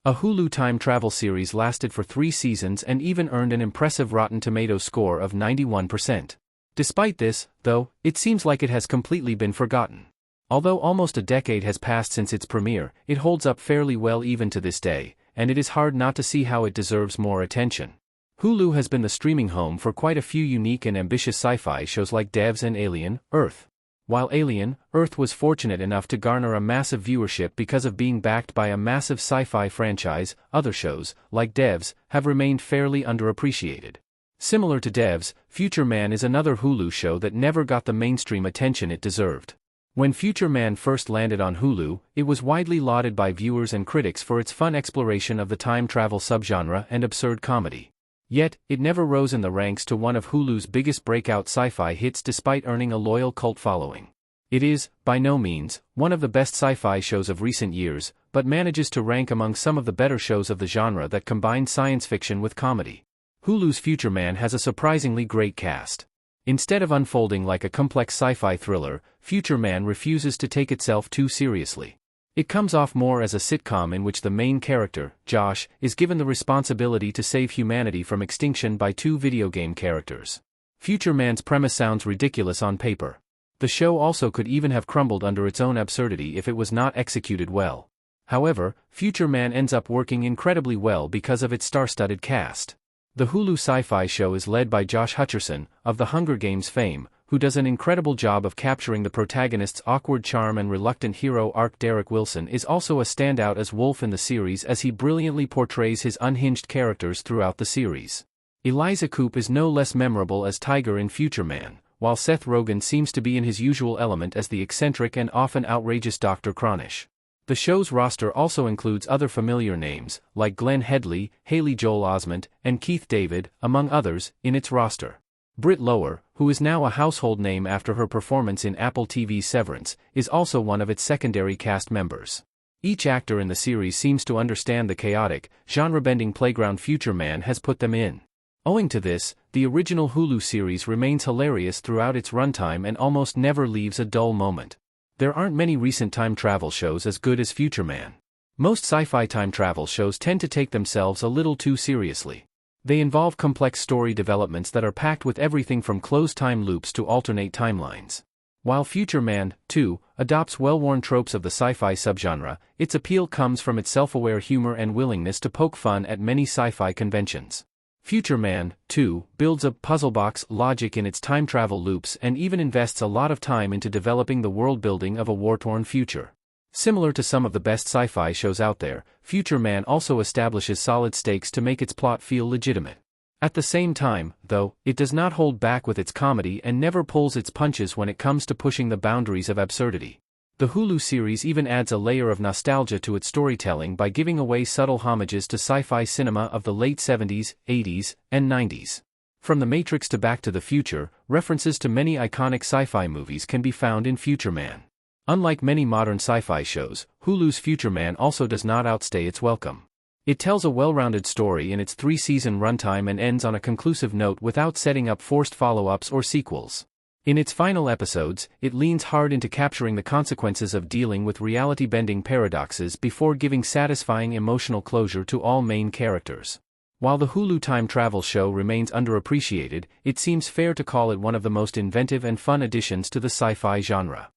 A Hulu time travel series lasted for 3 seasons and even earned an impressive Rotten Tomatoes score of 91%. Despite this, though, it seems like it has completely been forgotten. Although almost a decade has passed since its premiere, it holds up fairly well even to this day, and it is hard not to see how it deserves more attention. Hulu has been the streaming home for quite a few unique and ambitious sci-fi shows like Devs and Alien, Earth. While Alien, Earth was fortunate enough to garner a massive viewership because of being backed by a massive sci-fi franchise, other shows, like Devs, have remained fairly underappreciated. Similar to Devs, Future Man is another Hulu show that never got the mainstream attention it deserved. When Future Man first landed on Hulu, it was widely lauded by viewers and critics for its fun exploration of the time travel subgenre and absurd comedy. Yet, it never rose in the ranks to one of Hulu's biggest breakout sci-fi hits despite earning a loyal cult following. It is, by no means, one of the best sci-fi shows of recent years, but manages to rank among some of the better shows of the genre that combine science fiction with comedy. Hulu's Future Man has a surprisingly great cast. Instead of unfolding like a complex sci-fi thriller, Future Man refuses to take itself too seriously. It comes off more as a sitcom in which the main character, Josh, is given the responsibility to save humanity from extinction by 2 video game characters. Future Man's premise sounds ridiculous on paper. The show also could even have crumbled under its own absurdity if it was not executed well. However, Future Man ends up working incredibly well because of its star-studded cast. The Hulu sci-fi show is led by Josh Hutcherson, of the Hunger Games fame, who does an incredible job of capturing the protagonist's awkward charm and reluctant hero arc. Derek Wilson is also a standout as Wolf in the series as he brilliantly portrays his unhinged characters throughout the series. Eliza Coupe is no less memorable as Tiger in Future Man, while Seth Rogen seems to be in his usual element as the eccentric and often outrageous Dr. Cronish. The show's roster also includes other familiar names, like Glenn Headley, Haley Joel Osment, and Keith David, among others, in its roster. Britt Lower, who is now a household name after her performance in Apple TV's Severance, is also one of its secondary cast members. Each actor in the series seems to understand the chaotic, genre-bending playground Future Man has put them in. Owing to this, the original Hulu series remains hilarious throughout its runtime and almost never leaves a dull moment. There aren't many recent time travel shows as good as Future Man. Most sci-fi time travel shows tend to take themselves a little too seriously. They involve complex story developments that are packed with everything from closed time loops to alternate timelines. While Future Man, too, adopts well-worn tropes of the sci-fi subgenre, its appeal comes from its self-aware humor and willingness to poke fun at many sci-fi conventions. Future Man, too, builds up puzzle-box logic in its time travel loops and even invests a lot of time into developing the world-building of a war-torn future. Similar to some of the best sci-fi shows out there, Future Man also establishes solid stakes to make its plot feel legitimate. At the same time, though, it does not hold back with its comedy and never pulls its punches when it comes to pushing the boundaries of absurdity. The Hulu series even adds a layer of nostalgia to its storytelling by giving away subtle homages to sci-fi cinema of the late 70s, 80s, and 90s. From The Matrix to Back to the Future, references to many iconic sci-fi movies can be found in Future Man. Unlike many modern sci-fi shows, Hulu's Future Man also does not outstay its welcome. It tells a well-rounded story in its 3-season runtime and ends on a conclusive note without setting up forced follow-ups or sequels. In its final episodes, it leans hard into capturing the consequences of dealing with reality-bending paradoxes before giving satisfying emotional closure to all main characters. While the Hulu time travel show remains underappreciated, it seems fair to call it one of the most inventive and fun additions to the sci-fi genre.